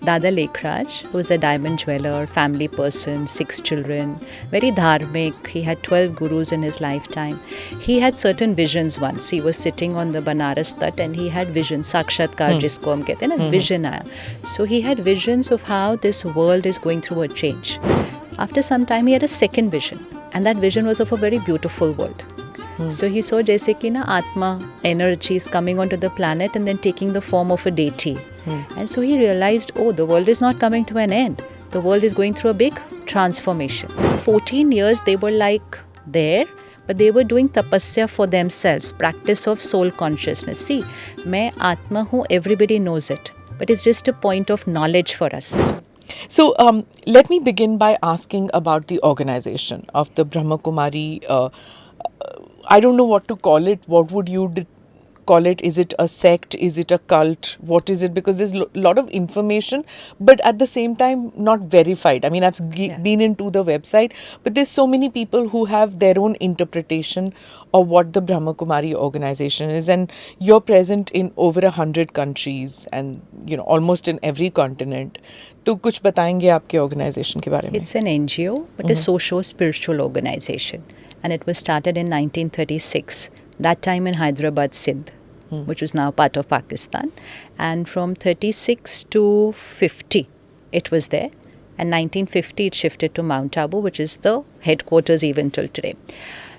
Dada Lekhraj, who was a diamond jeweler, family person, 6 children, very dharmic. He had 12 gurus in his lifetime. He had certain visions once. He was sitting on the Banaras Tat and he had visions, sakshatkar jisko hum kehte hain na, vision aaya. So he had visions of how this world is going through a change. After some time, he had a second vision, and that vision was of a very beautiful world. So he saw जैसे कि ना आत्मा energy is coming onto the planet and then taking the form of a deity. And so he realized, oh, the world is not coming to an end. The world is going through a big transformation. 14 years they were like there, but they were doing tapasya for themselves, practice of soul consciousness. See, मैं आत्मा हूँ, everybody knows it, but it's just a point of knowledge for us. So let me begin by asking about the organization of the Brahma Kumari. I don't know what to call it. What would you call it? Is it a sect? Is it a cult? What is it? Because there's a lot of information, but at the same time not verified. I mean, I've been into the website, but there's so many people who have their own interpretation of what the Brahma Kumari organization is, and you're present in over 100 countries and almost in every continent. तो कुछ बताएंगे आपके organization के बारे में? It's an NGO, but a socio-spiritual organization. And it was started in 1936, that time in Hyderabad, Sindh, which was now part of Pakistan. And from 36 to 50, it was there. And 1950, it shifted to Mount Abu, which is the headquarters even till today.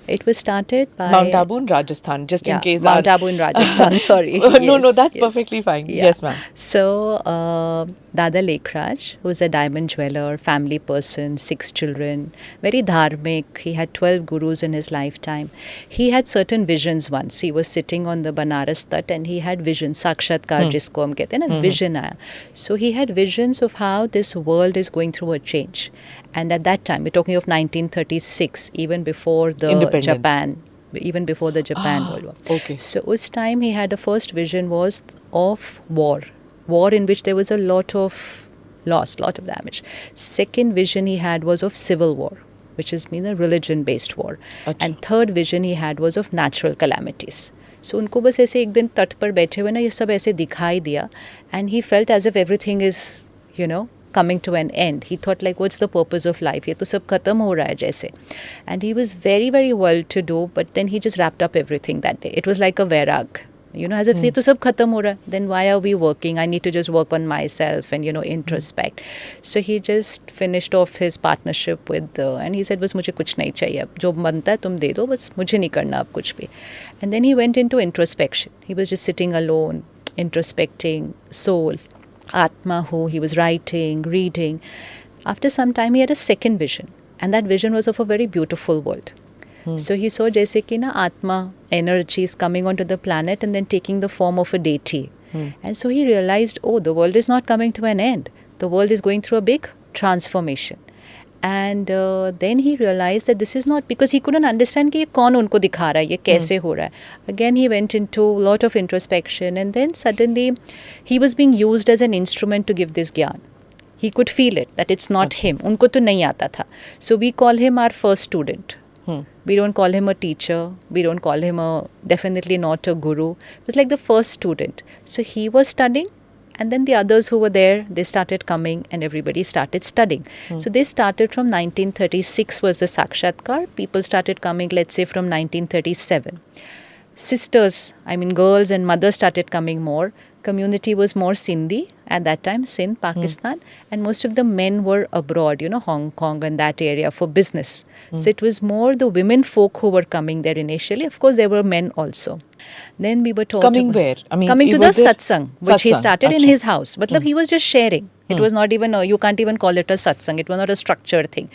It was started by... Mount Abu in Rajasthan, just in case... Mount Abu in Rajasthan, sorry. No, that's perfectly fine. Yeah. Yes, ma'am. So, Dada Lekhraj, who was a diamond jeweler, family person, 6 children, very dharmic. He had 12 gurus in his lifetime. He had certain visions once. He was sitting on the Banaras Tat and he had visions, sakshatkar jisko hum kehte hain na, vision aaya. So he had visions of how this world is going through a change. And at that time, we're talking of 1936, even before the Japan World War. Okay. So us time he had a first vision was of war in which there was a lot of loss, lot of damage. Second vision he had was of civil war, which is mean a religion-based war. Achha. And third vision he had was of natural calamities. So उनको बस ऐसे एक दिन तट पर बैठे हुए ना ये सब ऐसे दिखाई दिया, and he felt as if everything is, coming to an end. He thought like, what's the purpose of life? ये तो सब खत्म हो रहा है जैसे. And he was very, very well to do, but then he just wrapped up everything that day. It was like a vairag. As if ये तो सब खत्म हो रहा है. Then why are we working? I need to just work on myself and, introspect. So he just finished off his partnership with, and he said, बस मुझे कुछ नहीं चाहिए अब. जो बनता है तुम दे दो, बस मुझे नहीं करना अब कुछ भी. And then he went into introspection. He was just sitting alone, introspecting, soul. Atma ho, he was writing, reading. After some time, he had a second vision. And that vision was of a very beautiful world. So he saw जैसे कि ना आत्मा energy is coming onto the planet and then taking the form of a deity. And so he realized, oh, the world is not coming to an end. The world is going through a big transformation. And then he realized that this is not, because he couldn't understand कि ये कौन उनको दिखा रहा है, ये कैसे हो रहा है. Again he went into a lot of introspection, and then suddenly he was being used as an instrument to give this gyan. He could feel it, that it's not him. उनको तो नहीं आता था. So we call him our first student. We don't call him a teacher. We don't call him definitely not a guru. It was like the first student. So he was studying. And then the others who were there, they started coming and everybody started studying. So they started from 1936 was the Sakshatkar. People started coming, let's say, from 1937. Sisters, girls and mothers started coming more. Community was more Sindhi at that time, Sindh, Pakistan. And most of the men were abroad, Hong Kong and that area for business. So it was more the women folk who were coming there initially. Of course, there were men also. Then we were taught... Coming where? Coming to the satsang, which he started in his house. Matlab, he was just sharing. It was not even, you can't even call it a satsang. It was not a structured thing.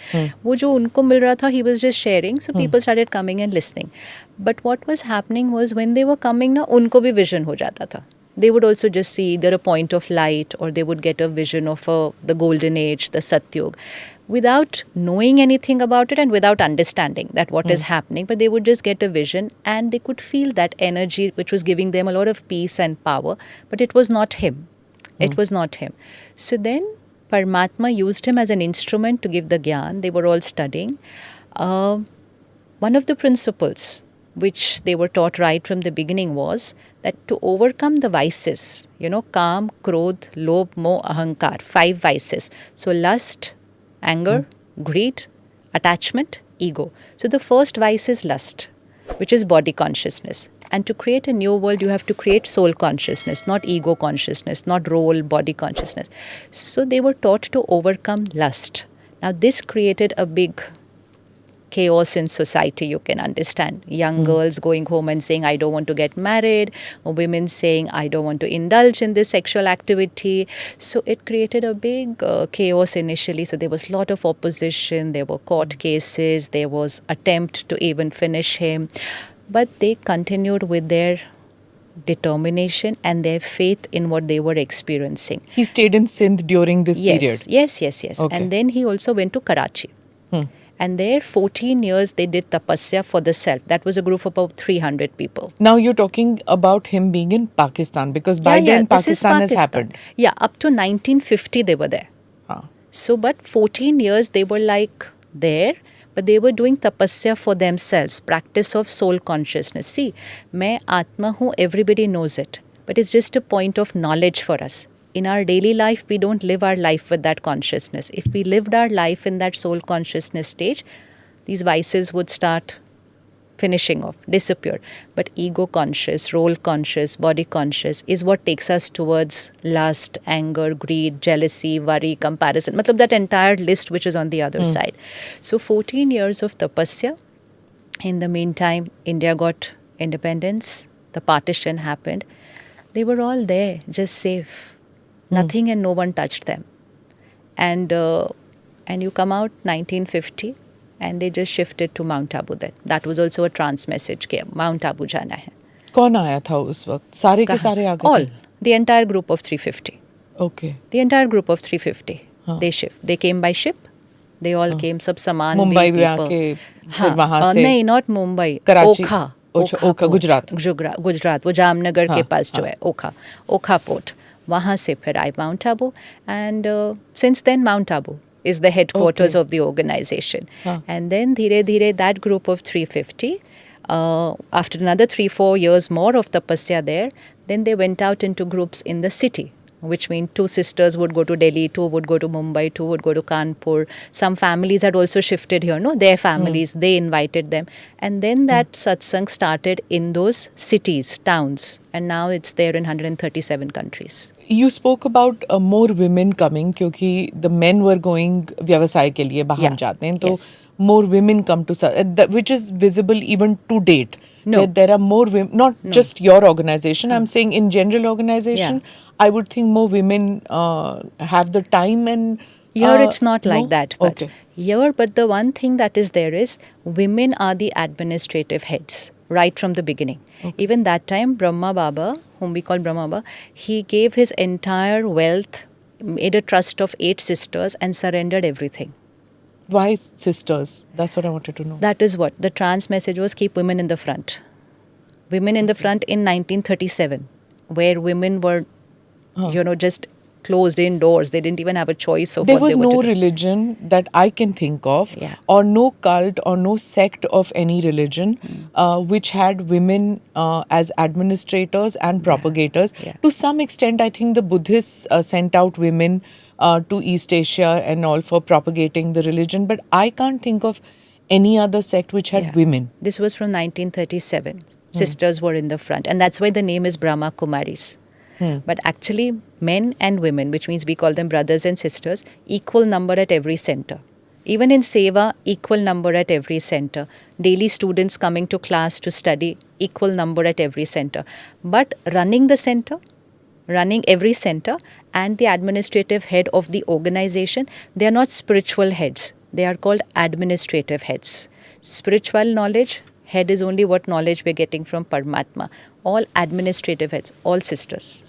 वो जो उनको मिल रहा था, he was just sharing. So people started coming and listening. But what was happening was when they were coming, ना उनको भी vision हो जाता था. They would also just see either a point of light or they would get a vision of the golden age, the Satyug, without knowing anything about it and without understanding that what is happening. But they would just get a vision and they could feel that energy which was giving them a lot of peace and power. But it was not him. It was not him. So then Paramatma used him as an instrument to give the gyan. They were all studying. One of the principals which they were taught right from the beginning, was that to overcome the vices, Kam, Krodh, Lobh, Moh, Ahankar, 5 vices. So lust, anger, greed, attachment, ego. So the first vice is lust, which is body consciousness. And to create a new world, you have to create soul consciousness, not ego consciousness, not role, body consciousness. So they were taught to overcome lust. Now, this created a big chaos in society, you can understand. Young girls going home and saying, I don't want to get married, or women saying, I don't want to indulge in this sexual activity. So it created a big chaos initially. So there was a lot of opposition, there were court cases, there was attempt to even finish him. But they continued with their determination and their faith in what they were experiencing. He stayed in Sindh during this period? Yes. Okay. And then he also went to Karachi. And there, 14 years, they did tapasya for the self. That was a group of about 300 people. Now you're talking about him being in Pakistan, because by then Pakistan has happened. Yeah, up to 1950 they were there. So, but 14 years they were like there, but they were doing tapasya for themselves, practice of soul consciousness. See, मैं आत्मा हूँ, everybody knows it, but it's just a point of knowledge for us. In our daily life, we don't live our life with that consciousness. If we lived our life in that soul consciousness stage, these vices would start finishing off, disappear. But ego conscious, role conscious, body conscious is what takes us towards lust, anger, greed, jealousy, worry, comparison. Matlab that entire list which is on the other side. So 14 years of tapasya. In the meantime, India got independence. The partition happened. They were all there, just safe. Nothing and no one touched them. And you come out 1950 and they just shifted to Mount Abu then. That was also a trans message कि Mount Abu जाना है. कौन आया था उस वक्त? सारे के सारे आ गए थे? All. The entire group of 350. Okay. The entire group of 350. They shift. They came by ship. They all came, सब सामान भी मुंबई में people. आके फिर वहाँ से नहीं, not Mumbai. Karachi. Okha. Okha, port. Gujarat. Gujarat, वो जामनगर के पास जो है, ओखा पोर्ट. वहाँ से फिर आई Mount Abu. And since then, Mount Abu is the headquarters of the organization. And then धीरे धीरे that group of 350, after another 3-4 years more of tapasya there, then they went out into groups in the city, which means 2 sisters would go to Delhi, 2 would go to Mumbai, 2 would go to Kanpur. Some families had also shifted here, no? Their families, they invited them. And then that satsang started in those cities, towns. And now it's there in 137 countries. You spoke about more women coming क्योंकि the men were going व्यवसाय के लिए बाहर जाते हैं, तो more women come to which is visible even to date. No. There are more women, not just your organization. I'm saying in general organization, I would think more women have the time and. Here it's not like that. But okay. Here, but the one thing that is there is women are the administrative heads right from the beginning. Okay. Even that time, Brahma Baba, whom we call Brahma Baba, he gave his entire wealth, made a trust of 8 sisters and surrendered everything. Why sisters? That's what I wanted to know. That is what the trans message was: keep women in the front. Women in the front in 1937, where women were, just closed indoors. They didn't even have a choice of there what they were was no to do. religion that I can think of, or no cult or no sect of any religion which had women as administrators and propagators. To some extent, I think the Buddhists sent out women to East Asia and all for propagating the religion, but I can't think of any other sect which had women. This was from 1937. Sisters were in the front, and that's why the name is Brahma Kumaris. But actually, men and women, which means we call them brothers and sisters, equal number at every center. Even in Seva, equal number at every center. Daily students coming to class to study, equal number at every center. But running the center, running every center, and the administrative head of the organization, they are not spiritual heads. They are called administrative heads. Spiritual knowledge, head is only what knowledge we're getting from Paramatma. All administrative heads, all sisters.